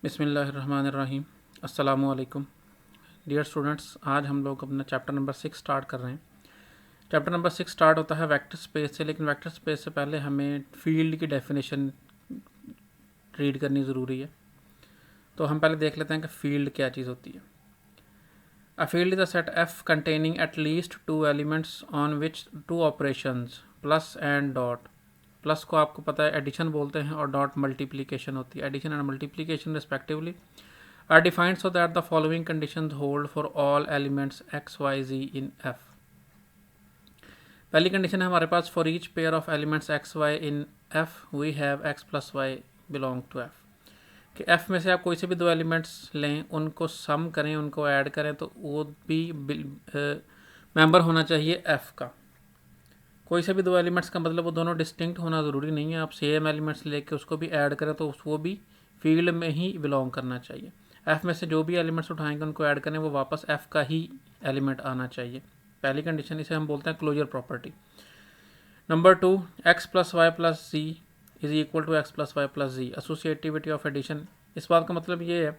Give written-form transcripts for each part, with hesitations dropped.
बिस्मिल्लाहिर्रहमानिर्रहीम। अस्सलामुअलैकुम dear students, आज हम लोग अपना चैप्टर नंबर 6 स्टार्ट कर रहे हैं। चैप्टर नंबर 6 स्टार्ट होता है वेक्टर स्पेस से, लेकिन वेक्टर स्पेस से पहले हमें फील्ड की डेफिनेशन रीड करनी ज़रूरी है। तो हम पहले देख लेते हैं कि फील्ड क्या चीज़ होती है। A field is a set F containing at least two elements on which two operations plus and dot. Plus को आपको पता है एडिशन बोलते हैं और डॉट मल्टीप्लिकेशन होती है। Addition and multiplication respectively are defined so that the following conditions hold for all elements x, y, z in f। पहली कंडीशन है हमारे पास for each pair of elements x Y in F we have X plus Y belong to F. कि F में से आप कोई से भी दो एलिमेंट्स लें, उनको सम करें, उनको ऐड करें, तो वो भी मेंबर होना चाहिए एफ का। कोई से भी दो एलिमेंट्स का मतलब वो दोनों डिस्टिंक्ट होना ज़रूरी नहीं है। आप सेम एलिमेंट्स लेके उसको भी ऐड करें तो वो भी फील्ड में ही बिलोंग करना चाहिए। एफ में से जो भी एलिमेंट्स उठाएंगे उनको ऐड करें, वो वापस एफ का ही एलिमेंट आना चाहिए। पहली कंडीशन, इसे हम बोलते हैं closure property. Number 2, X plus Y plus Z is equal to X plus Y plus Z. Associativity of addition, इस बात का मतलब ये है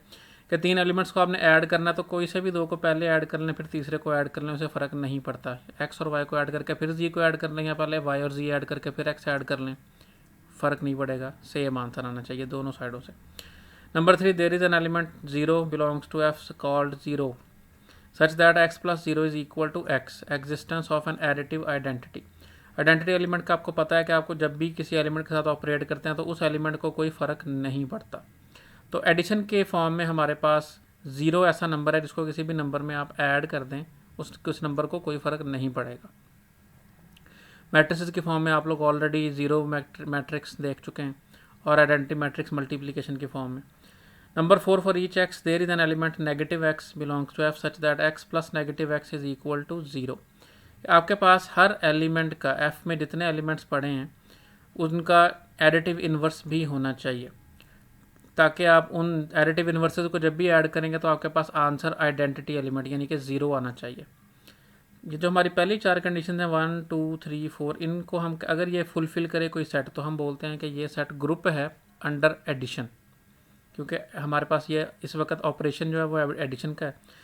कि तीन एलिमेंट्स को आपने ऐड करना है तो कोई से भी दो को पहले ऐड कर लें फिर तीसरे को ऐड कर लें, उसे फ़र्क नहीं पड़ता। एक्स और वाई को ऐड करके फिर जी को ऐड कर लें, या पहले वाई और जी ऐड करके फिर एक्स ऐड कर लें, फ़र्क नहीं पड़ेगा, सेम आंसर आना चाहिए दोनों साइडों से। Number 3, there is an element zero belongs to F called zero such that x plus zero is equal to x, existence of an additive identity. Identity element का आपको पता है कि आपको जब भी किसी एलिमेंट के साथ ऑपरेट करते हैं तो उस एलिमेंट को कोई फ़र्क नहीं पड़ता। तो एडिशन के फॉर्म में हमारे पास ज़ीरो ऐसा नंबर है जिसको किसी भी नंबर में आप ऐड कर दें, उस नंबर को कोई फ़र्क नहीं पड़ेगा। मैट्रिसेस के फॉर्म में आप लोग ऑलरेडी ज़ीरो मैट्रिक्स देख चुके हैं, और आइडेंटिटी मैट्रिक्स मल्टीप्लिकेशन के फॉर्म में। Number 4, for each x there is an element negative x belongs to F such that x plus negative x is equal to zero. आपके पास हर एलिमेंट का, F में जितने एलिमेंट्स पड़े हैं उनका एडिटिव इन्वर्स भी होना चाहिए, ताकि आप उन एडिटिव इन्वर्सेस को जब भी ऐड करेंगे तो आपके पास आंसर आइडेंटिटी एलिमेंट यानी कि ज़ीरो आना चाहिए। ये जो हमारी पहली चार कंडीशन है 1, 2, 3, 4, इनको हम अगर ये फुलफ़िल करे कोई सेट तो हम बोलते हैं कि ये सेट ग्रुप है अंडर एडिशन, क्योंकि हमारे पास ये इस वक्त ऑपरेशन जो है वो एडिशन का है।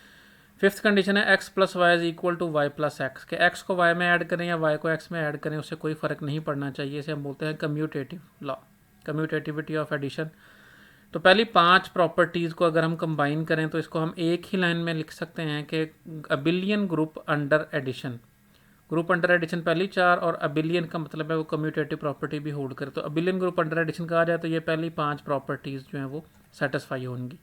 फिफ्थ कंडीशन है x plus y is equal to y plus x, के एक्स को वाई में ऐड करें या वाई को एक्स में ऐड करें उससे कोई फ़र्क नहीं पड़ना चाहिए। इसे हम बोलते हैं commutative law, commutativity of addition. तो पहली पांच प्रॉपर्टीज़ को अगर हम कंबाइन करें तो इसको हम एक ही लाइन में लिख सकते हैं कि abelian group under addition. Group under addition पहली चार, और अबिलियन का मतलब है वो कम्यूटेटिव प्रॉपर्टी भी होल्ड करे। तो अबिलियन ग्रुप अंडर एडिशन कहा जाए तो ये पहली पांच प्रॉपर्टीज़ जो हैं वो सेटिस्फाई होंगी।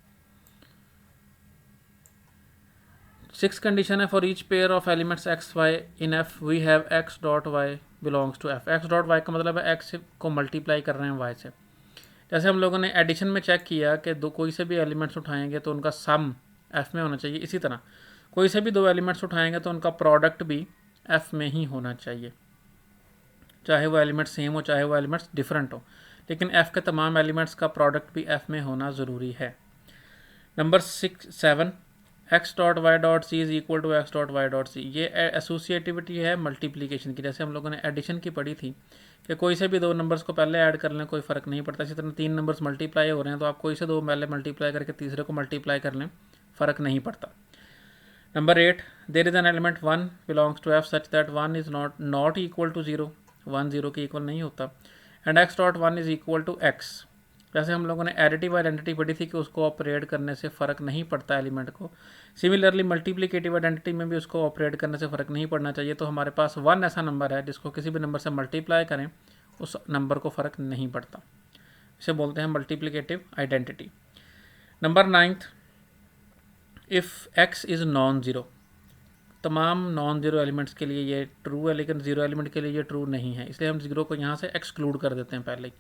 सिक्स कंडीशन है for each pair of elements x Y in F we have x dot y belongs to F. X dot y का मतलब है एक्स को मल्टीप्लाई कर रहे हैं वाई से। जैसे हम लोगों ने एडिशन में चेक किया कि दो कोई से भी एलिमेंट्स उठाएंगे तो उनका सम एफ में होना चाहिए, इसी तरह कोई से भी दो एलिमेंट्स उठाएंगे तो उनका प्रोडक्ट भी एफ में ही होना चाहिए, चाहे वो एलिमेंट्स सेम हो चाहे वो एलिमेंट्स डिफरेंट हो, लेकिन एफ के तमाम एलिमेंट्स का प्रोडक्ट भी एफ में होना ज़रूरी है। Number 7, x dot y dot c is equal to x dot y dot c. ये एसोसिएटिविटी है मल्टीप्लिकेशन की, जैसे हम लोगों ने एडिशन की पढ़ी थी कि कोई से भी दो नंबर्स को पहले ऐड कर लें कोई फ़र्क नहीं पड़ता। इसी तरह तीन नंबर्स मल्टीप्लाई हो रहे हैं तो आप कोई से दो पहले मल्टीप्लाई करके तीसरे को मल्टीप्लाई कर लें, फ़र्क नहीं पड़ता। Number 8, there is an element 1 belongs to F such that 1 is not equal to zero, 1 zero के इक्वल नहीं होता। And x dot 1 is equal to x. जैसे हम लोगों ने एडिटिव आइडेंटिटी पढ़ी थी कि उसको ऑपरेट करने से फ़र्क नहीं पड़ता एलिमेंट को, सिमिलरली मल्टीप्लिकेटिव आइडेंटिटी में भी उसको ऑपरेट करने से फ़र्क नहीं पड़ना चाहिए। तो हमारे पास 1 ऐसा नंबर है जिसको किसी भी नंबर से मल्टीप्लाई करें उस नंबर को फ़र्क नहीं पड़ता, इसे बोलते हैं multiplicative identity. Number 9, if x is non zero. तमाम नॉन ज़ीरो एलिमेंट्स के लिए ये ट्रू है, लेकिन ज़ीरो एलिमेंट के लिए ये ट्रू नहीं है, इसलिए हम ज़ीरो को यहाँ से एक्सक्लूड कर देते हैं पहले ही।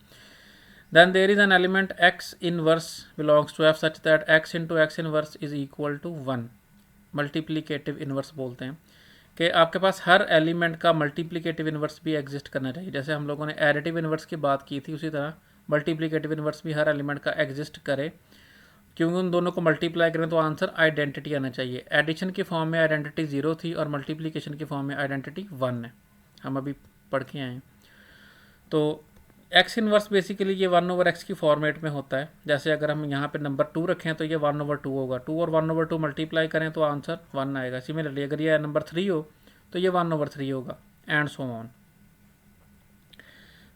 Then there is an element x inverse belongs to f such that x into x inverse is equal to 1। Multiplicative inverse बोलते हैं कि आपके पास हर एलिमेंट का मल्टीप्लिकेटिव इन्वर्स भी एग्जिस्ट करना चाहिए। जैसे हम लोगों ने एडिटिव इन्वर्स की बात की थी, उसी तरह मल्टीप्लिकेटिव इन्वर्स भी हर एलिमेंट का एग्जिस्ट करे, क्योंकि उन दोनों को मल्टीप्लाई करें तो आंसर आइडेंटिटी आना चाहिए। एडिशन की फॉर्म में आइडेंटिटी 0 थी और मल्टीप्लिकेशन की फॉर्म में आइडेंटिटी 1 है, हम अभी पढ़ के आए हैं। तो एक्स इनवर्स बेसिकली ये 1/x की फॉर्मेट में होता है। जैसे अगर हम यहाँ पे नंबर 2 रखें तो ये 1/2 होगा, 2 और 1/2 मल्टीप्लाई करें तो आंसर 1 आएगा। सिमिलरली अगर ये नंबर 3 हो तो ये 1/3 होगा, एंड सो ऑन।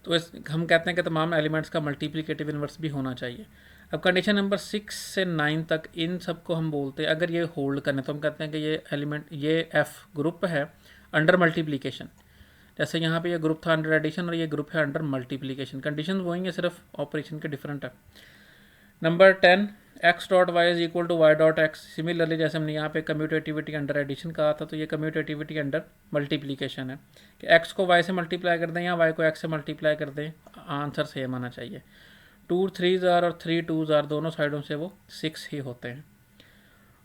तो हम कहते हैं कि तमाम एलिमेंट्स का मल्टीप्लिकेटिव इन्वर्स भी होना चाहिए। अब कंडीशन नंबर 6 से 9 तक इन सब को हम बोलते हैं, अगर ये होल्ड करें तो हम कहते हैं कि ये एलिमेंट, ये एफ ग्रुप है अंडर मल्टीप्लिकेशन। जैसे यहाँ पे ये ग्रुप था अंडर एडिशन और ये ग्रुप है अंडर मल्टीप्लिकेशन। कंडीशन वही है, सिर्फ ऑपरेशन के डिफरेंट है। Number 10, x dot y is equal to y dot x. Similarly जैसे हमने यहाँ पे कम्यूटेटिविटी अंडर एडिशन कहा था, तो ये कम्यूटेटिविटी अंडर मल्टीप्लिकेशन है कि एक्स को वाई से मल्टीप्लाई कर दें या वाई को एक्स से मल्टीप्लाई कर दें, आंसर सेम आना चाहिए। 2 3s और 3 2s दोनों साइडों से वो 6 ही होते हैं।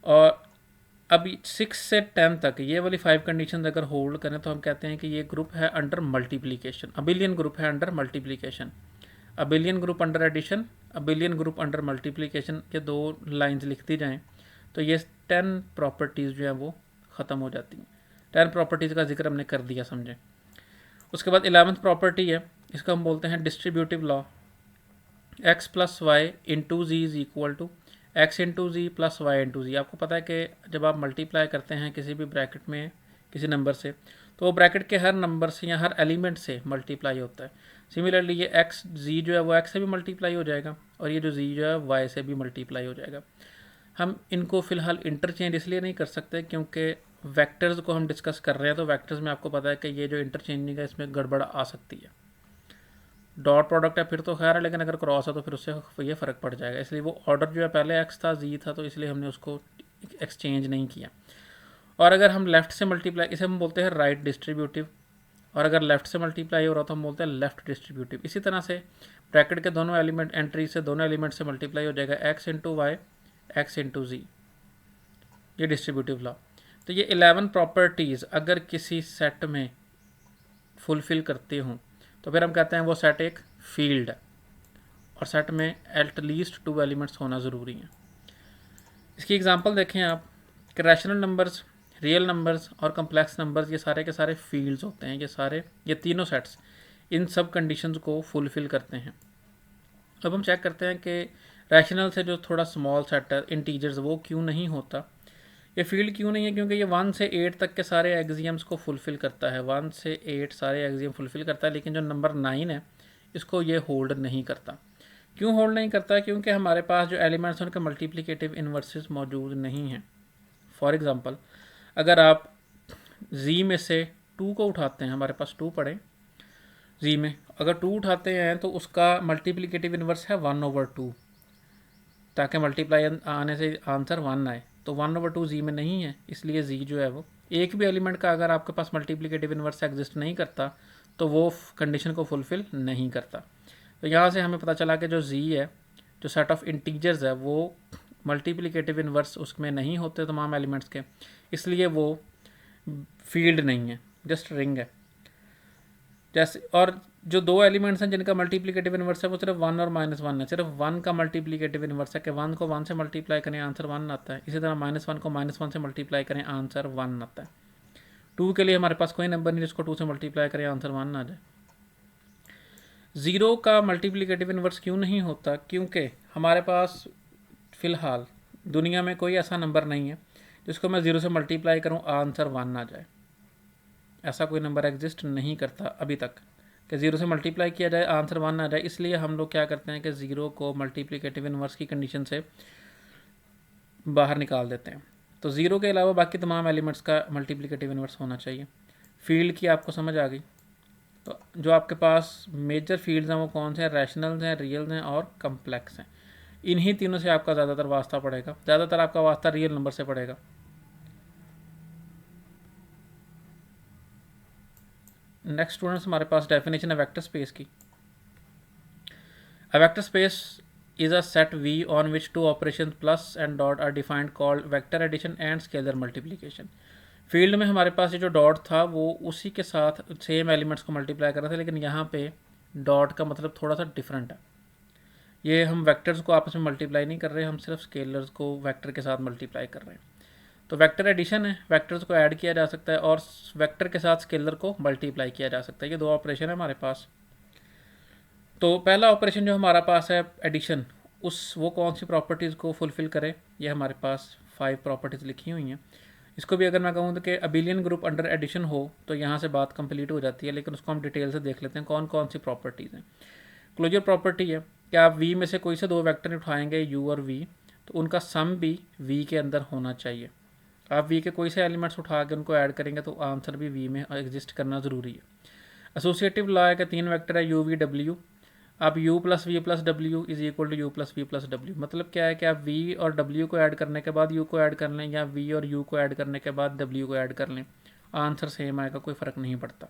और अब 6 से 10 तक ये वाली 5 कंडीशन अगर होल्ड करें तो हम कहते हैं कि ये ग्रुप है अंडर मल्टीप्लिकेशन। अबिलियन ग्रुप है under multiplication, abelian group under addition, abelian group under multiplication. ये 2 लाइंस लिखती जाएं तो ये 10 प्रॉपर्टीज़ जो हैं वो ख़त्म हो जाती हैं। 10 प्रॉपर्टीज़ का जिक्र हमने कर दिया, समझें। उसके बाद 11th प्रॉपर्टी है, इसको हम बोलते हैं distributive law. X plus Y into Z is equal to X into Z plus Y into Z. आपको पता है कि जब आप मल्टीप्लाई करते हैं किसी भी ब्रैकेट में किसी नंबर से, तो वो ब्रैकेट के हर नंबर से या हर एलिमेंट से मल्टीप्लाई होता है। सिमिलरली ये एक्स जी जो है वो एक्स से भी मल्टीप्लाई हो जाएगा और ये जो जी जो है वाई से भी मल्टीप्लाई हो जाएगा। हम इनको फ़िलहाल इंटरचेंज इसलिए नहीं कर सकते क्योंकि वेक्टर्स को हम डिस्कस कर रहे हैं, तो वेक्टर्स में आपको पता है कि ये जो इंटरचेंजिंग है इसमें गड़बड़ आ सकती है। डॉट प्रोडक्ट है फिर तो खैर है, लेकिन अगर क्रॉस है तो फिर उससे ये फ़र्क पड़ जाएगा। इसलिए वो ऑर्डर जो है पहले एक्स था जी था, तो इसलिए हमने उसको एक्सचेंज नहीं किया। और अगर हम लेफ़्ट से मल्टीप्लाई, इसे हम बोलते हैं राइट डिस्ट्रीब्यूटिव, और अगर लेफ़्ट से मल्टीप्लाई हो रहा तो हम बोलते हैं लेफ़्ट डिस्ट्रीब्यूटिव। इसी तरह से ब्रैकेट के दोनों एलिमेंट एंट्री से दोनों एलिमेंट से मल्टीप्लाई हो जाएगा X into Y X into Z, ये डिस्ट्रीब्यूटिव लॉ। तो ये 11 प्रॉपर्टीज़ अगर किसी सेट में फुलफ़िल करती हूँ तो फिर हम कहते हैं वो सेट एक फील्ड है, और सेट में एट लीस्ट 2 एलिमेंट्स होना ज़रूरी है। इसकी एग्जांपल देखें आप कि रैशनल नंबर्स, रियल नंबर्स और कम्प्लेक्स नंबर्स ये सारे के सारे फील्ड्स होते हैं। ये तीनों सेट्स इन सब कंडीशंस को फुलफ़िल करते हैं। अब हम चेक करते हैं कि रैशनल से जो थोड़ा स्मॉल सेट है इंटीजर्स, वो क्यों नहीं होता, ये फील्ड क्यों नहीं है, क्योंकि ये 1 से 8 तक के सारे एक्सियम्स को फुलफ़िल करता है। 1 से 8 सारे एक्सियम फुलफ़िल करता है, लेकिन जो नंबर 9 है इसको ये होल्ड नहीं करता। क्यों होल्ड नहीं करता? क्योंकि हमारे पास जो एलिमेंट्स हैं उनके मल्टीप्लिकेटिव इन्वर्सेस मौजूद नहीं हैं। फॉर एग्ज़ाम्पल अगर आप जी में से 2 को उठाते हैं, हमारे पास 2 पड़े जी में, अगर 2 उठाते हैं तो उसका मल्टीप्लिकेटिव इन्वर्स है 1/2, ताकि मल्टीप्लाई आने से आंसर 1 आए। तो 1/2 जी में नहीं है, इसलिए जी जो है वो एक भी एलिमेंट का अगर आपके पास मल्टीप्लिकेटिव इन्वर्स एग्जिस्ट नहीं करता तो वो कंडीशन को फुलफ़िल नहीं करता। तो यहाँ से हमें पता चला कि जो जी है, जो सेट ऑफ इंटीजर्स है, वो मल्टीप्लिकेटिव इन्वर्स उसमें नहीं होते तमाम एलिमेंट्स के, इसलिए वो फील्ड नहीं है, जस्ट रिंग है। जैसे और जो 2 एलिमेंट्स हैं जिनका मल्टीप्लिकेटिव इन्वर्स है वो सिर्फ 1 और -1 है। सिर्फ 1 का मल्टीप्लिकेटिव इन्वर्स है कि 1 को 1 से मल्टीप्लाई करें आंसर 1 आता है। इसी तरह -1 को -1 से मल्टीप्लाई करें आंसर 1 आता है। 2 के लिए हमारे पास कोई नंबर नहीं जिसको 2 से मल्टीप्लाई करें आंसर 1 आ जाए। 0 का मल्टीप्लिकेटिव इन्वर्स क्यों नहीं होता? क्योंकि हमारे पास फ़िलहाल दुनिया में कोई ऐसा नंबर नहीं है जिसको मैं 0 से मल्टीप्लाई करूँ आंसर 1 आ जाए। ऐसा कोई नंबर एग्जिस्ट नहीं करता अभी तक कि 0 से मल्टीप्लाई किया जाए आंसर 1 आ जाए। इसलिए हम लोग क्या करते हैं कि 0 को मल्टीप्लिकेटिव इन्वर्स की कंडीशन से बाहर निकाल देते हैं। तो 0 के अलावा बाकी तमाम एलिमेंट्स का मल्टीप्लिकेटिव इन्वर्स होना चाहिए। फील्ड की आपको समझ आ गई। तो जो आपके पास मेजर फील्ड्स हैं वो कौन से हैं? रैशनल्स हैं, रियल्स हैं और कम्प्लेक्स हैं। इन्हीं तीनों से आपका ज़्यादातर वास्ता पड़ेगा, ज़्यादातर आपका वास्ता रियल नंबर से पड़ेगा। नेक्स्ट स्टूडेंट्स, हमारे पास डेफिनेशन है वेक्टर स्पेस की। अ vector space is a set V on which 2 operations plus and dot are defined called vector addition and scalar multiplication। Field में हमारे पास ये जो डॉट था वो उसी के साथ सेम एलिमेंट्स को मल्टीप्लाई कर रहे थे, लेकिन यहाँ पे डॉट का मतलब थोड़ा सा डिफरेंट है। ये हम वेक्टर्स को आपस में मल्टीप्लाई नहीं कर रहे, हम सिर्फ स्केलर्स को वेक्टर के साथ मल्टीप्लाई कर रहे हैं। तो वेक्टर एडिशन है, वेक्टर्स को ऐड किया जा सकता है और वेक्टर के साथ स्केलर को मल्टीप्लाई किया जा सकता है। ये 2 ऑपरेशन है हमारे पास। तो पहला ऑपरेशन जो हमारा पास है एडिशन, वो कौन सी प्रॉपर्टीज़ को फुलफ़िल करे, ये हमारे पास 5 प्रॉपर्टीज़ लिखी हुई हैं। इसको भी अगर मैं कहूँ तो कि अबिलियन ग्रुप अंडर एडिशन हो तो यहाँ से बात कंप्लीट हो जाती है, लेकिन उसको हम डिटेल से देख लेते हैं कौन कौन सी प्रॉपर्टीज़ हैं। क्लोजर प्रॉपर्टी है कि आप वी में से कोई से 2 वेक्टर उठाएंगे यू और वी, तो उनका सम भी वी के अंदर होना चाहिए। आप वी के कोई से एलिमेंट्स उठा के उनको ऐड करेंगे तो आंसर भी वी में एग्जिस्ट करना ज़रूरी है। एसोसिएटिव लॉ है कि 3 वेक्टर है यू वी डब्ल्यू, अब u plus we plus W is equal to you plus we plus W. मतलब क्या है कि आप v और w को ऐड करने के बाद u को ऐड कर लें या v और u को ऐड करने के बाद w को ऐड कर लें, आंसर सेम आएगा, कोई फ़र्क नहीं पड़ता।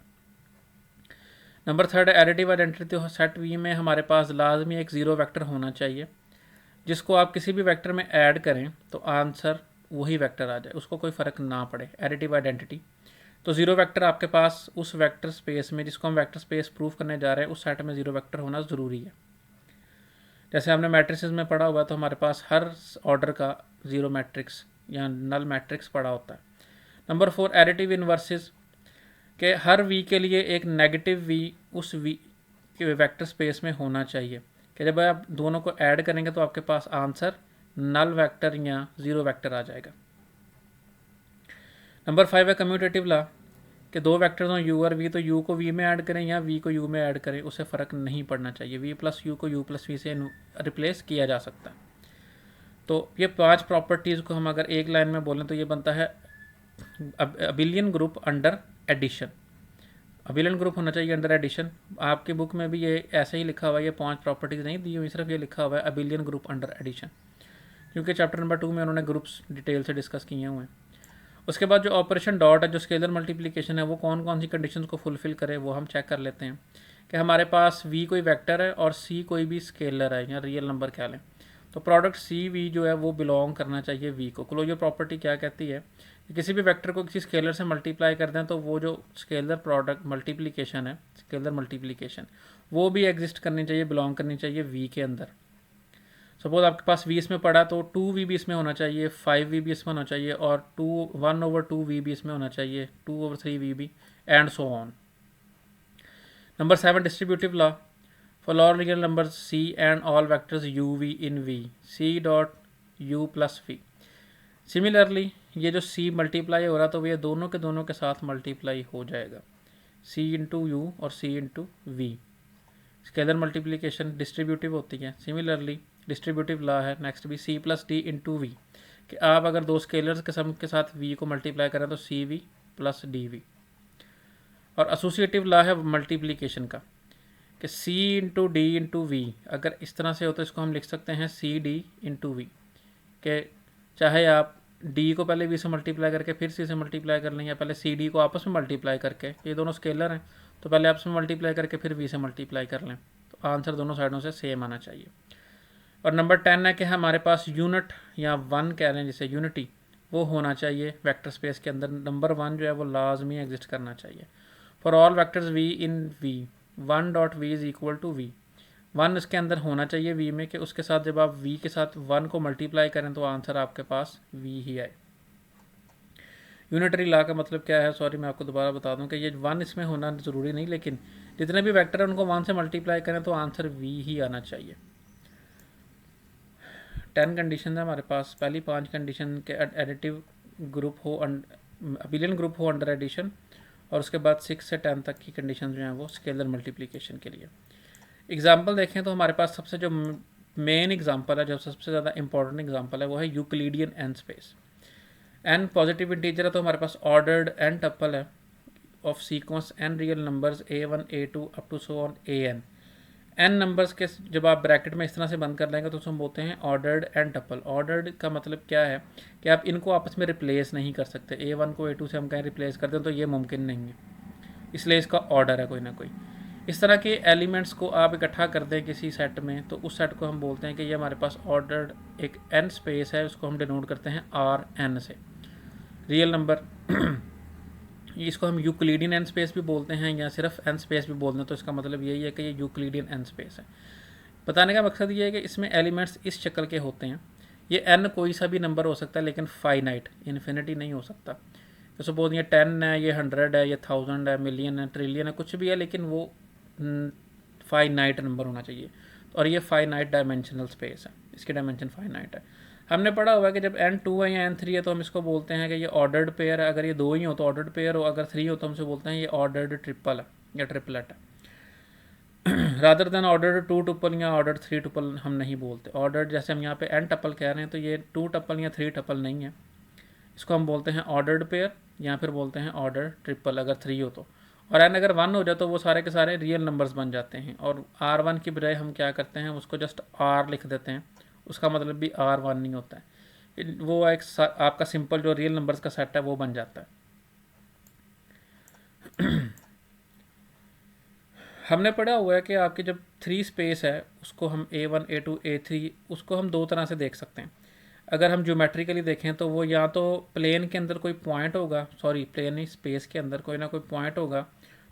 Number 3 additive identity set v में हमारे पास लाजमी एक ज़ीरो वेक्टर होना चाहिए, जिसको आप किसी भी वेक्टर में ऐड करें तो आंसर वही वेक्टर आ जाए, उसको कोई फ़र्क ना पड़े। एडिटिव आइडेंटिटी तो ज़ीरो वेक्टर आपके पास उस वेक्टर स्पेस में, जिसको हम वेक्टर स्पेस प्रूफ करने जा रहे हैं, उस सेट में ज़ीरो वेक्टर होना ज़रूरी है। जैसे हमने मैट्रिसेस में पढ़ा हुआ है तो हमारे पास हर ऑर्डर का ज़ीरो मैट्रिक्स या नल मैट्रिक्स पड़ा होता है। नंबर 4 एडिटिव इन्वर्सेस के हर वी के लिए एक नेगेटिव वी उस वी के वेक्टर स्पेस में होना चाहिए, कि जब आप दोनों को ऐड करेंगे तो आपके पास आंसर नल वेक्टर या ज़ीरो वेक्टर आ जाएगा। नंबर 5 है कम्यूटेटिव लॉ कि 2 वेक्टर्स हों u और v, तो u को v में ऐड करें या v को u में ऐड करें, उससे फ़र्क नहीं पड़ना चाहिए। v प्लस u को u प्लस v से रिप्लेस किया जा सकता है। तो ये 5 प्रॉपर्टीज़ को हम अगर एक लाइन में बोलें तो ये बनता है abelian group under addition. Abelian group होना चाहिए अंडर एडिशन। आपकी बुक में भी ये ऐसे ही लिखा हुआ है, ये 5 प्रॉपर्टीज़ नहीं दी हुई, सिर्फ ये लिखा हुआ है अबिलियन ग्रुप अंडर एडिशन, क्योंकि चैप्टर नंबर 2 में उन्होंने ग्रुप्स डिटेल से डिस्कस किए हुए हैं। उसके बाद जो ऑपरेशन डॉट है, जो स्केलर मल्टीप्लिकेशन है, वो कौन कौन सी कंडीशंस को फुलफ़िल करे वो हम चेक कर लेते हैं। कि हमारे पास v कोई वेक्टर है और c कोई भी स्केलर है या रियल नंबर क्या लें, तो प्रोडक्ट सी वी जो है वो बिलोंग करना चाहिए v को। क्लोजर प्रॉपर्टी क्या कहती है कि किसी भी वेक्टर को किसी स्केलर से मल्टीप्लाई कर दें तो वो जो स्केलर प्रोडक्ट मल्टीप्लिकेशन है, स्केलर मल्टीप्लिकेशन, वो भी एग्जिस्ट करनी चाहिए, बिलोंग करनी चाहिए v के अंदर। सपोज आपके पास v इसमें पड़ा तो 2v भी इसमें होना चाहिए, 5v भी इसमें होना चाहिए और 1/2v भी इसमें होना चाहिए, 2/3v भी, and so on. Number 7 distributive law for all real numbers c and all vectors uv in v c dot u plus v। Similarly ये जो c मल्टीप्लाई हो रहा तो ये दोनों के साथ मल्टीप्लाई हो जाएगा, c इंटू यू और c into v. Scalar multiplication distributive होती है। सिमिलरली डिस्ट्रीब्यूटिव लॉ है नेक्स्ट भी c plus d into v, कि आप अगर 2 स्केलर्स के सम के साथ v को मल्टीप्लाई करें तो c v plus d v. और एसोसिएटिव लॉ है मल्टीप्लिकेशन का कि c into d into v, अगर इस तरह से हो तो इसको हम लिख सकते हैं सी डी इंटू वी, कि चाहे आप d को पहले v से मल्टीप्लाई करके फिर c से मल्टीप्लाई कर लें, या पहले सी डी को आपस में मल्टीप्लाई करके, ये दोनों स्केलर हैं तो पहले आपस में मल्टीप्लाई करके फिर v से मल्टीप्लाई कर लें, तो आंसर दोनों साइडों से सेम आना चाहिए। और नंबर 10 है कि हमारे पास यूनिट या 1 कह रहे हैं जिसे यूनिटी, वो होना चाहिए वेक्टर स्पेस के अंदर। नंबर 1 जो है वो लाजमी एग्जिस्ट करना चाहिए। For all vectors v in v 1 dot v is equal to v, 1 इसके अंदर होना चाहिए v में, कि उसके साथ जब आप v के साथ 1 को मल्टीप्लाई करें तो आंसर आपके पास v ही आए। यूनिटरी लॉ का मतलब क्या है, सॉरी मैं आपको दोबारा बता दूं कि ये 1 इसमें होना ज़रूरी नहीं, लेकिन जितने भी वेक्टर हैं उनको 1 से मल्टीप्लाई करें तो आंसर v ही आना चाहिए। 10 कंडीशन है हमारे पास। पहली 5 कंडीशन के एडिटिव ग्रुप हो, अबिलियन ग्रुप हो अंडर एडिशन, और उसके बाद 6 से 10 तक की कंडीशन जो हैं वो स्केलर मल्टीप्लिकेशन के लिए। एग्जाम्पल देखें तो हमारे पास सबसे जो मेन एग्जाम्पल है, जो सबसे ज़्यादा इंपॉर्टेंट एग्जाम्पल है, वो है Euclidean n space. N positive integer है तो हमारे पास ऑर्डर्ड एन टपल है of sequence n real numbers a1 a2 up to so on an। N numbers के जब आप ब्रैकेट में इस तरह से बंद कर लेंगे तो उसको हम बोलते हैं ऑर्डर्ड एन टपल। ऑर्डर्ड का मतलब क्या है कि आप इनको आपस में रिप्लेस नहीं कर सकते। a1 को a2 से हम कहीं रिप्लेस कर दें तो ये मुमकिन नहीं है, इसलिए इसका ऑर्डर है कोई ना कोई। इस तरह के एलिमेंट्स को आप इकट्ठा कर दें किसी सेट में तो उस सेट को हम बोलते हैं कि ये हमारे पास ऑर्डर्ड एक एन स्पेस है, उसको हम डिनोट करते हैं आर एन से। रियल नंबर इसको हम यूक्लिडियन एन स्पेस भी बोलते हैं या सिर्फ एन स्पेस भी बोलते हैं, तो इसका मतलब यही है कि ये यूक्लिडियन एन स्पेस है। बताने का मकसद ये है कि इसमें एलिमेंट्स इस शक्ल के होते हैं। ये एन कोई सा भी नंबर हो सकता है, लेकिन फाइनाइट, इन्फिनिटी नहीं हो सकता। तो सपोज ये 10 है, ये 100 है, ये 1000 है, मिलियन है, ट्रिलियन है, कुछ भी है, लेकिन वो फाइनाइट नंबर होना चाहिए, और ये फाइनाइट डायमेंशनल स्पेस है, इसकी डायमेंशन फाइनाइट है। हमने पढ़ा हुआ है कि जब n2 है या n3 है तो हम इसको बोलते हैं कि ये ऑर्डर्ड पेयर है, अगर ये 2 ही हो तो ऑर्डर्ड पेयर हो, अगर 3 हो तो हमसे बोलते हैं ये ऑर्डर्ड ट्रिपल है या ट्रिपलेट है। रादर देन ऑर्डर्ड 2 टपल या ऑर्डर्ड 3 टपल हम नहीं बोलते। ऑर्डर्ड जैसे हम यहाँ पे n टपल कह रहे हैं तो ये 2 टपल या 3 टपल नहीं है, इसको हम बोलते हैं ऑर्डर्ड पेयर या फिर बोलते हैं ऑर्डर ट्रिपल अगर 3 हो तो। और n अगर 1 हो जाए तो वो सारे के सारे रियल नंबर्स बन जाते हैं, और r1 की बजाय हम क्या करते हैं उसको जस्ट r लिख देते हैं, उसका मतलब भी r1 नहीं होता है, वो एक आपका सिंपल जो रियल नंबर्स का सेट है वो बन जाता है। हमने पढ़ा हुआ है कि आपकी जब 3 स्पेस है उसको हम a1 a2 a3 उसको हम दो तरह से देख सकते हैं। अगर हम ज्योमेट्रिकली देखें तो वो या तो प्लेन के अंदर कोई पॉइंट होगा, सॉरी प्लेन नहीं, स्पेस के अंदर कोई ना कोई पॉइंट होगा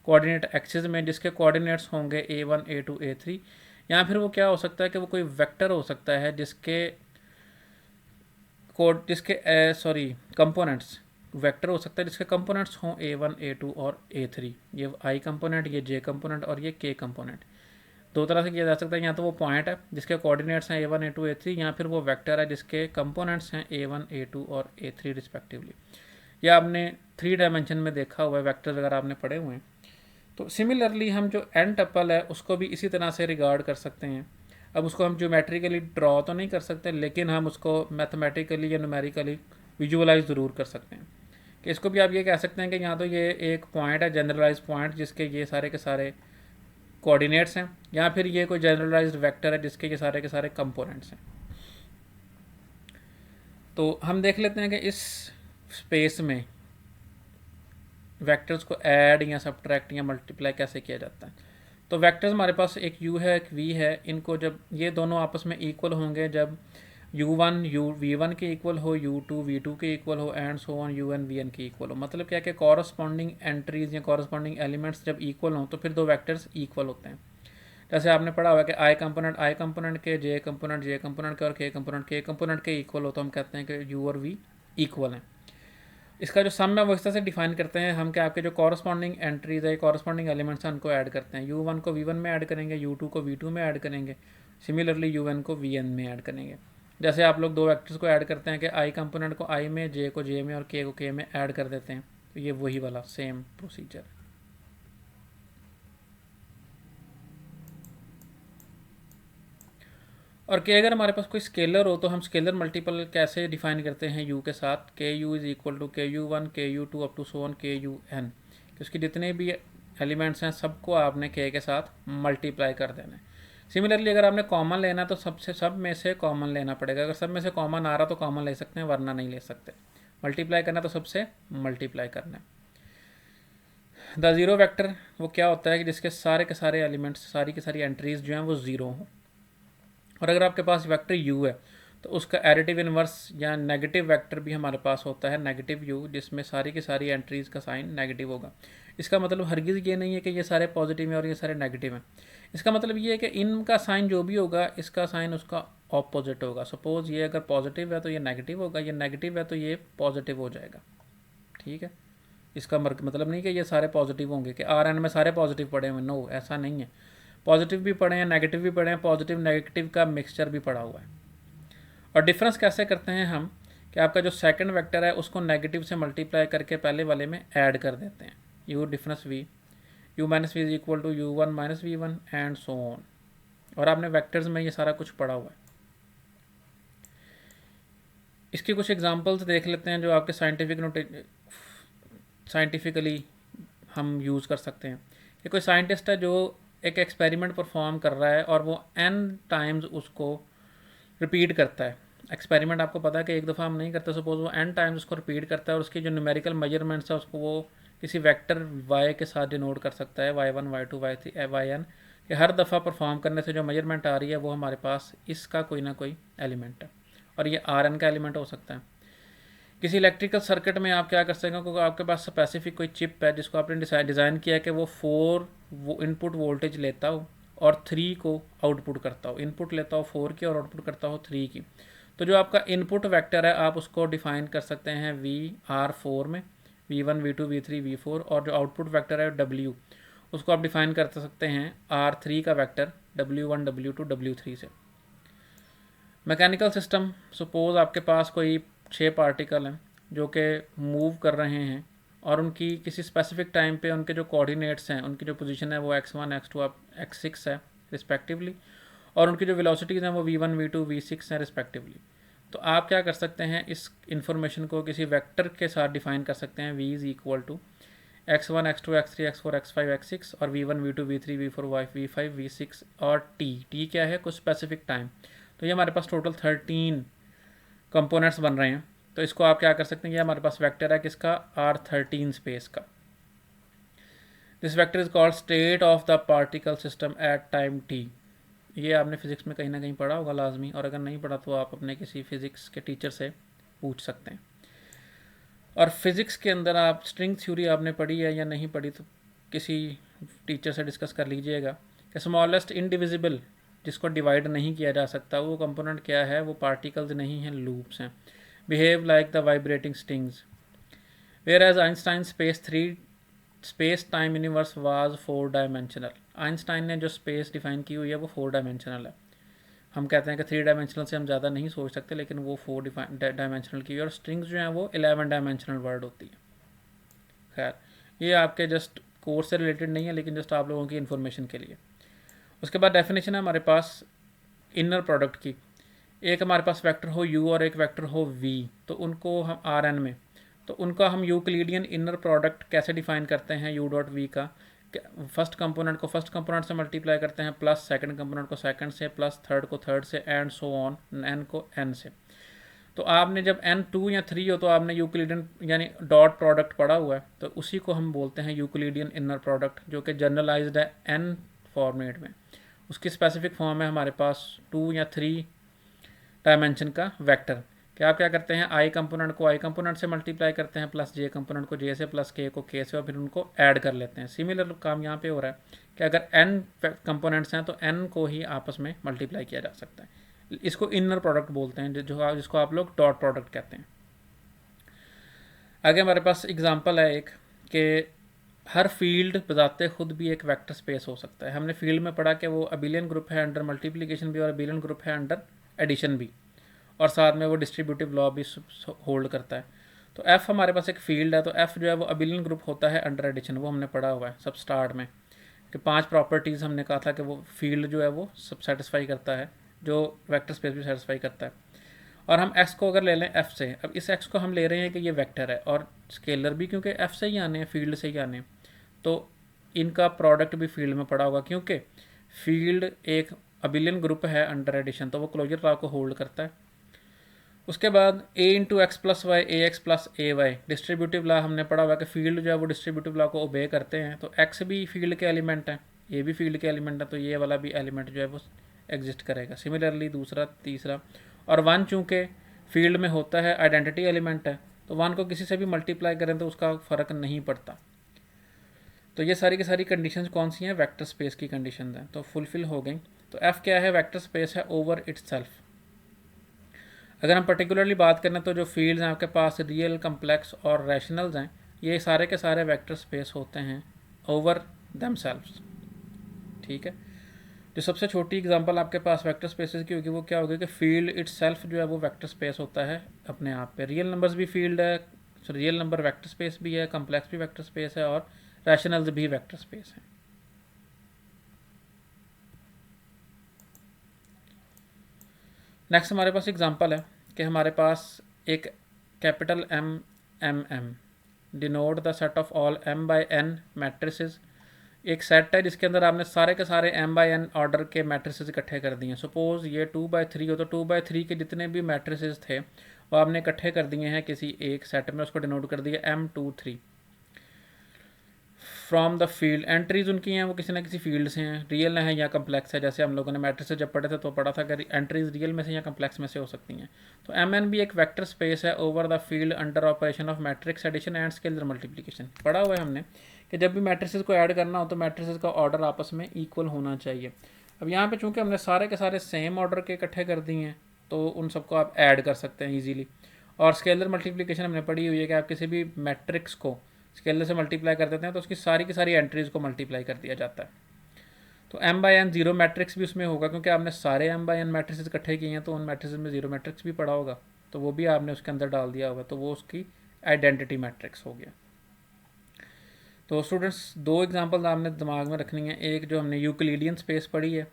कोऑर्डिनेट एक्सिस में जिसके कोऑर्डिनेट्स होंगे a1 a2 a3, या फिर वो क्या हो सकता है कि वो कोई वेक्टर हो सकता है जिसके कंपोनेंट्स वेक्टर हो सकता है जिसके कंपोनेंट्स हों a1 a2 और a3, ये i कंपोनेंट, ये j कंपोनेंट और ये k कंपोनेंट। दो तरह से किया जा सकता है, या तो वो पॉइंट है जिसके कोऑर्डिनेट्स हैं a1 a2 a3, या फिर वो वेक्टर है जिसके कंपोनेंट्स हैं a1 a2 और a3 रिस्पेक्टिवली। या आपने 3 डायमेंशन में देखा हुआ है, वेक्टर वगैरह आपने पढ़े हुए हैं। तो सिमिलरली हम जो n टपल है उसको भी इसी तरह से रिगार्ड कर सकते हैं। अब उसको हम ज्योमेट्रिकली ड्रॉ तो नहीं कर सकते, लेकिन हम उसको मैथमेटिकली या न्यूमेरिकली विजुअलाइज ज़रूर कर सकते हैं। कि इसको भी आप ये कह सकते हैं कि यहाँ तो ये एक पॉइंट है, जनरलाइज पॉइंट जिसके ये सारे के सारे कोऑर्डिनेट्स हैं, या फिर ये कोई जनरलाइज्ड वेक्टर है जिसके ये सारे के सारे कंपोनेंट्स हैं। तो हम देख लेते हैं कि इस स्पेस में वेक्टर्स को ऐड या सब्ट्रैक्ट या मल्टीप्लाई कैसे किया जाता है। तो वेक्टर्स हमारे पास एक u है एक v है, इनको जब ये दोनों आपस में इक्वल होंगे, जब u1 v1 के इक्वल हो, u2 v2 के इक्वल हो, and so on un vn के इक्वल हो। मतलब क्या कि कॉरस्पॉन्डिंग एंट्रीज या कॉरस्पॉन्डिंग एलिमेंट्स जब इक्वल हों तो फिर दो वेक्टर्स इक्वल होते हैं। जैसे आपने पढ़ा हुआ है कि i कंपोनेंट के, j कंपोनेंट के और k कंपोनेंट के इक्वल हो तो हम कहते हैं कि u और v इक्वल हैं। इसका जो सम है वो इस तरह से डिफाइन करते हैं हम कि आपके जो कॉरस्पॉन्डिंग एंट्रीज है, कॉरस्पॉन्डिंग एलिमेंट्स हैं, उनको ऐड करते हैं। u1 को v1 में ऐड करेंगे, u2 को v2 में ऐड करेंगे, सिमिलरली un को vn में ऐड करेंगे। जैसे आप लोग दो वेक्टर्स को ऐड करते हैं कि i कंपोनेंट को i में, j को j में और k को k में ऐड कर देते हैं, तो ये वही वाला सेम प्रोसीजर। और के अगर हमारे पास कोई स्केलर हो तो हम स्केलर मल्टीपल कैसे डिफाइन करते हैं u के साथ, k u is equal to k u one, k u two up to so on k u n, कि उसके जितने भी एलिमेंट्स हैं सबको आपने के साथ मल्टीप्लाई कर देना है। सिमिलरली अगर आपने कॉमन लेना तो सब में से कॉमन लेना पड़ेगा, अगर सब में से कॉमन आ रहा तो कॉमन ले सकते हैं वरना नहीं ले सकते। मल्टीप्लाई करना तो सबसे मल्टीप्लाई करना है। द ज़ीरो वेक्टर वो क्या होता है कि जिसके सारे के सारे एलिमेंट्स, सारी की सारी एंट्रीज जो हैं वो ज़ीरो हों। और अगर आपके पास वेक्टर u है तो उसका एडिटिव इन्वर्स या नेगेटिव वेक्टर भी हमारे पास होता है, नेगेटिव u, जिसमें सारी की सारी एंट्रीज़ का साइन नेगेटिव होगा। इसका मतलब हरगिज़ ये नहीं है कि ये सारे पॉजिटिव हैं और ये सारे नेगेटिव हैं। इसका मतलब ये है कि इनका साइन जो भी होगा इसका साइन उसका ऑपोजिट होगा। सपोज़ ये अगर पॉजिटिव है तो ये नेगेटिव होगा, ये नेगेटिव है तो ये पॉजिटिव हो जाएगा। ठीक है, इसका मतलब नहीं कि ये सारे पॉजिटिव होंगे कि आर एन में सारे पॉजिटिव पड़े हुए, नो ऐसा नहीं है। पॉजिटिव भी पढ़े हैं, नेगेटिव भी पढ़े हैं, पॉजिटिव नेगेटिव का मिक्सचर भी पड़ा हुआ है। और डिफरेंस कैसे करते हैं हम कि आपका जो सेकंड वेक्टर है उसको नेगेटिव से मल्टीप्लाई करके पहले वाले में ऐड कर देते हैं, u difference v, u minus v is equal to u1 minus v1 and so on. और आपने वेक्टर्स में ये सारा कुछ पढ़ा हुआ है। इसकी कुछ एग्जांपल्स देख लेते हैं जो आपके साइंटिफिकली हम यूज़ कर सकते हैं। कि कोई साइंटिस्ट है जो एक एक्सपेरिमेंट परफॉर्म कर रहा है और वो n टाइम्स उसको रिपीट करता है। एक्सपेरिमेंट आपको पता है कि एक दफ़ा हम नहीं करते, सपोज वो n टाइम्स उसको रिपीट करता है और उसकी जो न्यूमेरिकल मेजरमेंट्स है उसको वो किसी वेक्टर y के साथ डिनोट कर सकता है, y1 y2 y3 yn, कि हर दफ़ा परफॉर्म करने से जो मेजरमेंट आ रही है वो हमारे पास इसका कोई ना कोई एलिमेंट है, और ये rn का एलिमेंट हो सकता है। किसी इलेक्ट्रिकल सर्किट में आप क्या कर सकते हैं, क्योंकि आपके पास स्पेसिफिक कोई चिप है जिसको आपने डिज़ाइन किया है कि वो 4 वो इनपुट वोल्टेज लेता हो और 3 को आउटपुट करता हो, इनपुट लेता हो 4 की और आउटपुट करता हो 3 की। तो जो आपका इनपुट वेक्टर है आप उसको डिफाइन कर सकते हैं VR4 में, v1 v2 v3 v4, और जो आउटपुट वेक्टर है W उसको आप डिफाइन कर सकते हैं R3 का वेक्टर W1 W2 W3 से। मैकेनिकल सिस्टम, सपोज आपके पास कोई 6 पार्टिकल हैं जो कि मूव कर रहे हैं और उनकी किसी स्पेसिफिक टाइम पे उनके जो कोऑर्डिनेट्स हैं, उनकी जो पोजीशन है वो x1 x2 x6 है रिस्पेक्टिवली, और उनकी जो वेलोसिटीज़ हैं वो v1 v2 v6 हैं रिस्पेक्टिवली। तो आप क्या कर सकते हैं, इस इंफॉर्मेशन को किसी वेक्टर के साथ डिफाइन कर सकते हैं। v is equal to x1 x2 x3 x4 x5 x6 और v1 v2 v3 v4 v5 v6 और t क्या है, कुछ स्पेसिफिक टाइम। तो ये हमारे पास टोटल 13 कंपोनेंट्स बन रहे हैं। तो इसको आप क्या कर सकते हैं, ये हमारे पास वेक्टर है किसका, R13 स्पेस का। This vector is called state of the particle system at time t। ये आपने फिजिक्स में कहीं ना कहीं पढ़ा होगा लाजमी, और अगर नहीं पढ़ा तो आप अपने किसी फिजिक्स के टीचर से पूछ सकते हैं। और फिजिक्स के अंदर आप स्ट्रिंग थ्योरी आपने पढ़ी है या नहीं पढ़ी तो किसी टीचर से डिस्कस कर लीजिएगा कि स्मॉलेस्ट इनडिविजिबल, जिसको डिवाइड नहीं किया जा सकता, वो कंपोनेंट क्या है, वो पार्टिकल्स नहीं हैं, लूप्स हैं। Behave like the vibrating strings. Whereas Einstein space time universe was 4 dimensional. Einstein ने जो स्पेस डिफाइन की हुई है वो 4 डायमेंशनल है। हम कहते हैं कि 3 डायमेंशनल से हम ज़्यादा नहीं सोच सकते, लेकिन वो 4 डायमेंशनल की हुई है, और स्ट्रिंग्स जो हैं वो 11 डायमेंशनल वर्ड होती है। खैर, ये आपके जस्ट कोर्स से रिलेटेड नहीं है, लेकिन जस्ट आप लोगों की इन्फॉर्मेशन के लिए। उसके बाद डेफिनेशन है हमारे पास इनर प्रोडक्ट की। एक हमारे पास वेक्टर हो u और एक वेक्टर हो v, तो उनको हम Rn में, तो उनका हम यूक्लिडियन इनर प्रोडक्ट कैसे डिफाइन करते हैं u डॉट v का। फर्स्ट कंपोनेंट को फर्स्ट कंपोनेंट से मल्टीप्लाई करते हैं, प्लस सेकंड कंपोनेंट को सेकंड से, प्लस थर्ड को थर्ड से, एंड सो ऑन, n को n से। तो आपने जब n 2 या 3 हो तो आपने यूक्लिडियन यानी डॉट प्रोडक्ट पढ़ा हुआ है, तो उसी को हम बोलते हैं यूक्लिडियन इनर प्रोडक्ट, जो कि जनरलाइज्ड है n फॉर्मेट में। उसकी स्पेसिफिक फॉर्म है हमारे पास 2 या 3 डायमेंशन का वेक्टर। कि आप क्या करते हैं, आई कंपोनेंट को आई कंपोनेंट से मल्टीप्लाई करते हैं, प्लस जे कंपोनेंट को जे से, प्लस के को के से, और फिर उनको ऐड कर लेते हैं। सिमिलर काम यहाँ पे हो रहा है कि अगर n कंपोनेंट्स हैं तो n को ही आपस में मल्टीप्लाई किया जा सकता है। इसको इनर प्रोडक्ट बोलते हैं, जिसको आप लोग डॉट प्रोडक्ट कहते हैं। आगे हमारे पास एग्जाम्पल है एक कि हर फील्ड बजाते खुद भी एक वेक्टर स्पेस हो सकता है। हमने फील्ड में पढ़ा कि वो अबिलियन ग्रुप है अंडर मल्टीप्लिकेशन भी, और अबिलियन ग्रुप है अंडर एडिशन भी, और साथ में वो डिस्ट्रीब्यूटिव लॉ भी होल्ड करता है। तो एफ हमारे पास एक फील्ड है, तो एफ जो है वो अबिलियन ग्रुप होता है अंडर एडिशन, वो हमने पढ़ा हुआ है सब स्टार्ट में कि 5 प्रॉपर्टीज़ हमने कहा था कि वो फील्ड जो है वो सब सेटिस्फाई करता है, जो वेक्टर स्पेस भी सेटिस्फाई करता है। और हम एक्स को अगर ले लें एफ से, अब इस एक्स को हम ले रहे हैं कि ये वेक्टर है, और स्केलर भी क्योंकि एफ से ही आने हैं, फील्ड से ही आने हैं, तो इनका प्रोडक्ट भी फील्ड में पड़ा होगा, क्योंकि फील्ड एक अबिलियन ग्रुप है अंडर एडिशन, तो वो क्लोजर लॉ को होल्ड करता है। उसके बाद a into x plus y a x plus a y, distributive law हमने पढ़ा हुआ कि फील्ड जो है वो डिस्ट्रीब्यूटिव लॉ को ओबे करते हैं। तो x भी फील्ड के एलिमेंट है, a भी फील्ड के एलिमेंट है, तो ये वाला भी एलिमेंट जो है वो एग्जिस्ट करेगा। सिमिलरली दूसरा, तीसरा, और 1 चूँकि फील्ड में होता है, आइडेंटिटी एलिमेंट है, तो 1 को किसी से भी मल्टीप्लाई करें तो उसका फ़र्क नहीं पड़ता। तो ये सारी की सारी कंडीशंस कौन सी हैं, वेक्टर स्पेस की कंडीशंस हैं, तो फुलफिल हो गई। तो f क्या है, वेक्टर स्पेस है ओवर इट्सेल्फ। अगर हम पर्टिकुलरली बात करें तो जो फील्ड्स हैं आपके पास, रियल, कम्प्लेक्स और रैशनल्स हैं, ये सारे के सारे वेक्टर स्पेस होते हैं ओवर देमसेल्व्स। ठीक है, जो सबसे छोटी एग्जांपल आपके पास वेक्टर स्पेसेस की होगी वो क्या होगी कि फील्ड इटसेल्फ जो है वो वेक्टर स्पेस होता है अपने आप पे। रियल नंबर्स भी फील्ड है, रियल नंबर वेक्टर स्पेस भी है, कम्प्लेक्स भी वेक्टर स्पेस है, और रैशनल्स भी वेक्टर स्पेस है। नेक्स्ट हमारे पास एग्जांपल है कि हमारे पास एक capital M denote the set of all m by n matrices. एक सेट है जिसके अंदर आपने सारे के सारे m बाई n ऑर्डर के मैट्रिसेस इकट्ठे कर दिए हैं। सपोज ये 2/3 हो, तो 2/3 के जितने भी मैट्रिसेस थे वो आपने इकट्ठे कर दिए हैं किसी एक सेट में, उसको डिनोट कर दिया M2 3 from the field. Entries उनकी हैं वो किसी ना किसी फील्ड से हैं, रियल है या कम्प्लेक्स है। जैसे हम लोगों ने मैट्रिक्स जब पढ़े थे तो पढ़ा था कि एंट्रीज रियल में से या कम्प्लेक्स में से हो सकती हैं। तो MN भी एक वेक्टर स्पेस है over the field under operation of matrix addition and scalar multiplication. पढ़ा हुआ है हमने कि जब भी मैट्रिसेस को ऐड करना हो तो मैट्रिसेस का ऑर्डर आपस में इक्वल होना चाहिए। अब यहाँ पे चूँकि हमने सारे के सारे सेम ऑर्डर के इकट्ठे कर दिए हैं तो उन सबको आप ऐड कर सकते हैं ईजीली। और स्केलर मल्टीप्लिकेशन हमने पढ़ी हुई है कि आप किसी भी मैट्रिक्स को स्केलर से मल्टीप्लाई कर देते हैं तो उसकी सारी की सारी एंट्रीज़ को मल्टीप्लाई कर दिया जाता है। तो m/n जीरो मैट्रिक्स भी उसमें होगा, क्योंकि आपने सारे m/n मैट्रिक्स इकट्ठे किए हैं तो उन मैट्रिक्स में जीरो मैट्रिक्स भी पड़ा होगा, तो वो भी आपने उसके अंदर डाल दिया होगा, तो वो उसकी आइडेंटिटी मैट्रिक्स हो गया। तो स्टूडेंट्स दो एग्जांपल आपने दिमाग में रखनी है, एक जो हमने यूक्लिडियन स्पेस पढ़ी है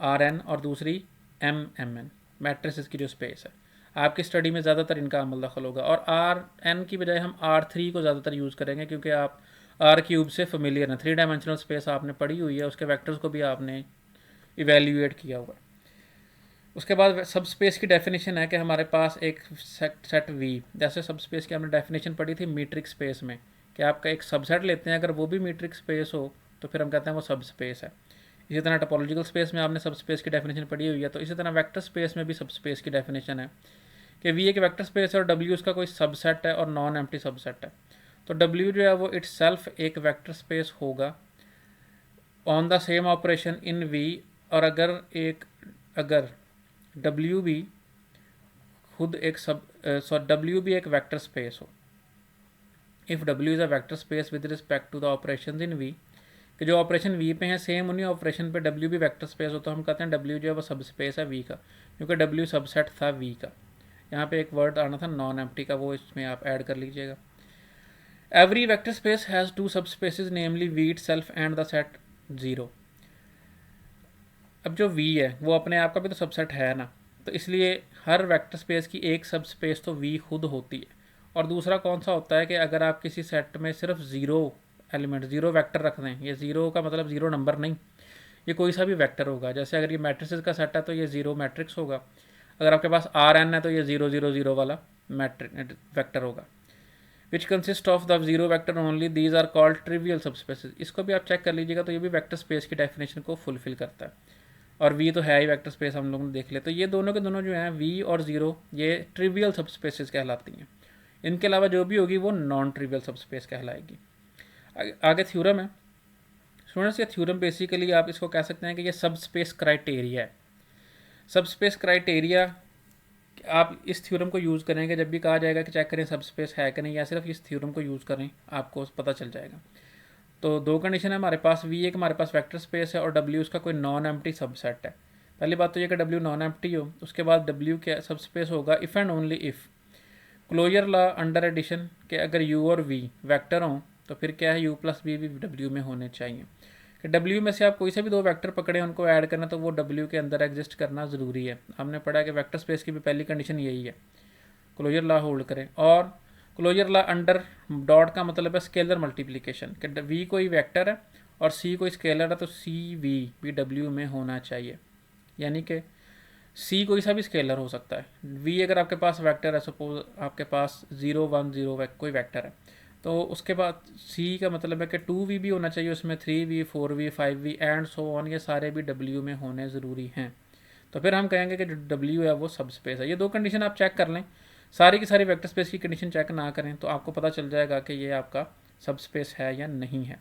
Rn और दूसरी Mmn मैट्रिसेस की जो स्पेस है। आपकी स्टडी में ज़्यादातर इनका अमल दखल होगा और Rn की बजाय हम R3 को ज़्यादातर यूज़ करेंगे, क्योंकि आप R³ से फेमिलियर हैं, 3 डायमेंशनल स्पेस आपने पढ़ी हुई है, उसके वेक्टर्स को भी आपने इवेल्यूएट किया हुआ है। उसके बाद सब स्पेस की डेफिनेशन है कि हमारे पास एक सेट V, जैसे सब स्पेस की हमने डेफिनेशन पढ़ी थी मीट्रिक स्पेस में, कि आपका एक सबसेट लेते हैं, अगर वो भी मीट्रिक स्पेस हो तो फिर हम कहते हैं वो सब स्पेस है। इसी तरह टोपोलॉजिकल स्पेस में आपने सब स्पेस की डेफिनेशन पढ़ी हुई है, तो इसी तरह वेक्टर स्पेस में भी सब स्पेस की डेफिनेशन है कि V एक वेक्टर स्पेस है और W उसका कोई सबसेट है और नॉन एम्प्टी सबसेट है। तो W जो है वो इटसेल्फ एक वेक्टर स्पेस होगा on the same operation in V, और अगर W भी खुद एक W भी एक वेक्टर स्पेस हो, if W is a vector space with respect to the operation in V, कि जो ऑपरेशन V पे हैं सेम उन्हीं ऑपरेशन पे W भी वेक्टर स्पेस हो, तो हम कहते हैं W जो है वो सब स्पेस है V का, क्योंकि W सबसेट था V का। यहाँ पे एक वर्ड आना था नॉन एम्प्टी का, वो इसमें आप ऐड कर लीजिएगा। Every vector space has two subspaces namely V itself and the set 0। अब जो V है वो अपने आप का भी तो सबसेट है ना, तो इसलिए हर वेक्टर स्पेस की एक सब स्पेस तो V खुद होती है। और दूसरा कौन सा होता है कि अगर आप किसी सेट में सिर्फ ज़ीरो एलिमेंट, ज़ीरो वेक्टर रख दें, ये ज़ीरो का मतलब ज़ीरो नंबर नहीं, ये कोई सा भी वेक्टर होगा। जैसे अगर ये मैट्रिसेस का सेट है तो ये ज़ीरो मैट्रिक्स होगा, अगर आपके पास Rn है तो ये 0 0 0 वाला मैट्रिक वेक्टर होगा। Which consist of the zero vector only, these are called trivial subspaces. इसको भी आप चेक कर लीजिएगा, तो ये भी वेक्टर स्पेस की डेफिनेशन को फुलफिल करता है। और V तो है ही वेक्टर स्पेस, हम लोग ने देख लिया। तो ये दोनों के दोनों जो हैं V और 0 ये ट्रिवियल सबस्पेसेस कहलाती हैं। इनके अलावा जो भी होगी वो नॉन ट्रिवियल सबस्पेस कहलाएगी। आगे थ्योरम है स्टूडेंट्स। ये थ्योरम बेसिकली आप इसको कह सकते हैं कि ये सब स्पेस क्राइटेरिया है। सब स्पेस क्राइटेरिया आप इस थ्योरम को यूज़ करेंगे जब भी कहा जाएगा कि चेक करें सब स्पेस है कि नहीं, या सिर्फ इस थ्योरम को यूज़ करें, आपको पता चल जाएगा। तो दो कंडीशन है हमारे पास, V एक हमारे पास वेक्टर स्पेस है और W उसका कोई नॉन एम्प्टी सबसेट है। पहली बात तो ये कि W नॉन एम्प्टी हो, उसके बाद W क्या सब स्पेस होगा if and only if closure law under addition के अगर U और V वेक्टर हों तो फिर क्या है U प्लस V भी W में होने चाहिए। कि W में से आप कोई से भी दो वेक्टर पकड़े उनको ऐड करना तो वो W के अंदर एग्जिस्ट करना ज़रूरी है। हमने पढ़ा कि वेक्टर स्पेस की भी पहली कंडीशन यही है, क्लोजर लॉ होल्ड करें। और क्लोजर लॉ अंडर डॉट का मतलब है स्केलर मल्टीप्लिकेशन, कि V कोई वेक्टर है और C कोई स्केलर है तो CV भी W में होना चाहिए। यानी कि C कोई सा भी स्केलर हो सकता है। V अगर आपके पास वेक्टर है, सपोज आपके पास 0 1 0 कोई वेक्टर है, तो उसके बाद C का मतलब है कि 2V भी होना चाहिए उसमें, 3V 4V 5V and so on, ये सारे भी W में होने ज़रूरी हैं। तो फिर हम कहेंगे कि जो W है वो सब स्पेस है। ये दो कंडीशन आप चेक कर लें, सारी की सारी वेक्टर स्पेस की कंडीशन चेक ना करें तो आपको पता चल जाएगा कि ये आपका सब स्पेस है या नहीं है।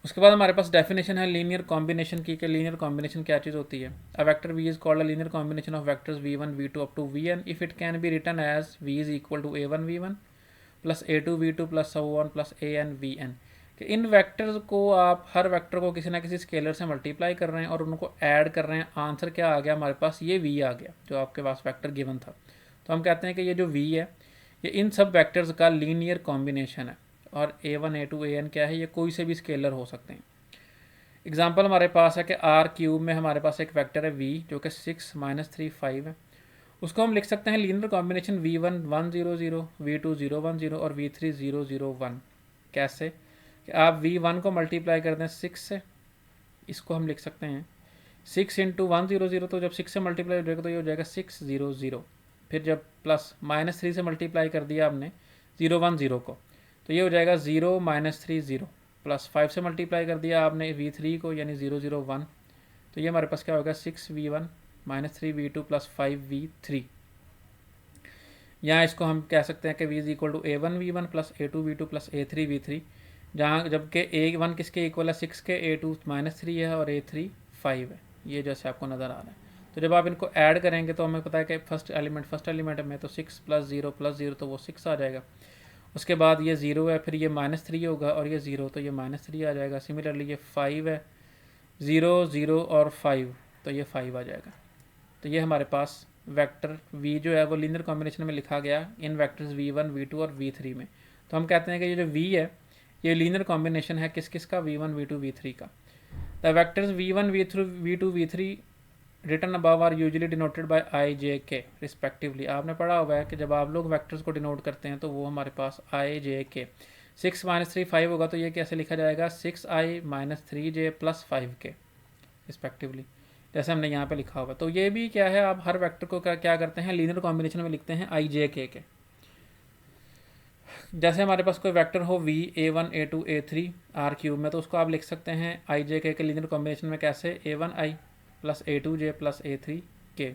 उसके बाद हमारे पास डेफिनेशन है लीनियर कॉम्बिनेशन की, कि लीनियर कॉम्बिनेशन क्या चीज़ होती है। A vector V is called a linear combination of vectors V1 V2 up to Vn if it can be written as V is equal to A1 V1 plus A2 V2 plus so on plus AN VN। कि इन vectors को आप हर vector को किसी ना किसी scalar से multiply कर रहे हैं और उनको ऐड कर रहे हैं, आंसर क्या आ गया हमारे पास, ये V आ गया जो आपके पास वेक्टर गिवन था। तो हम कहते हैं कि ये जो V है ये इन सब वेक्टर्स का लीनियर कॉम्बिनेशन है। और A1 A2 AN क्या है, ये कोई से भी स्केलर हो सकते हैं। एग्जाम्पल हमारे पास है कि R³ में हमारे पास एक वेक्टर है V जो कि 6 -3 5 है। उसको हम लिख सकते हैं लीनियर कॉम्बिनेशन V1 1 0 0 V2 0 1 0 और V3 0 0 1। कैसे कि आप V1 को मल्टीप्लाई कर दें 6 से, इसको हम लिख सकते हैं 6 इंटू 1 0 0, तो जब 6 से मल्टीप्लाई हो जाएगा तो ये हो जाएगा 6 0 0। फिर जब प्लस -3 से मल्टीप्लाई कर दिया हमने 0 1 0 को, तो ये हो जाएगा 0 -3 0, प्लस 5 से मल्टीप्लाई कर दिया आपने V3 को यानी 0 0 1, तो ये हमारे पास क्या होगा 6 V1 -3 V2 प्लस 5 V3। यहाँ इसको हम कह सकते हैं कि V is equal to A1 V1 plus A2 V2 plus A3 V3, जहाँ जबकि A1 किसके इक्वल है 6 के, A2 -3 है और A3 5 है, ये जैसे आपको नज़र आ रहा है। तो जब आप इनको ऐड करेंगे तो हमें पता है कि फर्स्ट एलिमेंट में तो 6 + 0 + 0 तो वो 6 आ जाएगा, उसके बाद ये 0 है, फिर ये -3 होगा और ये 0, तो ये -3 आ जाएगा। सिमिलरली ये 5 है, 0 0 और 5, तो ये 5 आ जाएगा। तो ये हमारे पास वेक्टर v जो है वो लीनियर कॉम्बिनेशन में लिखा गया इन वेक्टर्स v1 v2 और v3 में। तो हम कहते हैं कि ये जो v है ये लीनियर कॉम्बिनेशन है किस किस का, v1 v2 v3 का। The vectors v1 v2 v3 written above are usually denoted by i j k respectively. आपने पढ़ा हुआ है कि जब आप लोग वेक्टर्स को डिनोट करते हैं तो वो हमारे पास i j k 6 - 3 5 होगा, तो ये कैसे लिखा जाएगा 6i - 3j + 5k रिस्पेक्टिवली, जैसे हमने यहाँ पे लिखा हुआ। तो ये भी क्या है, आप हर वेक्टर को क्या करते हैं लीनियर कॉम्बिनेशन में लिखते हैं i j k के। जैसे हमारे पास कोई वेक्टर हो v a1 a2 a3 r³ में, तो उसको आप लिख सकते हैं i j k के लीनियर कॉम्बिनेशन में कैसे, a1i + a2j + a3k।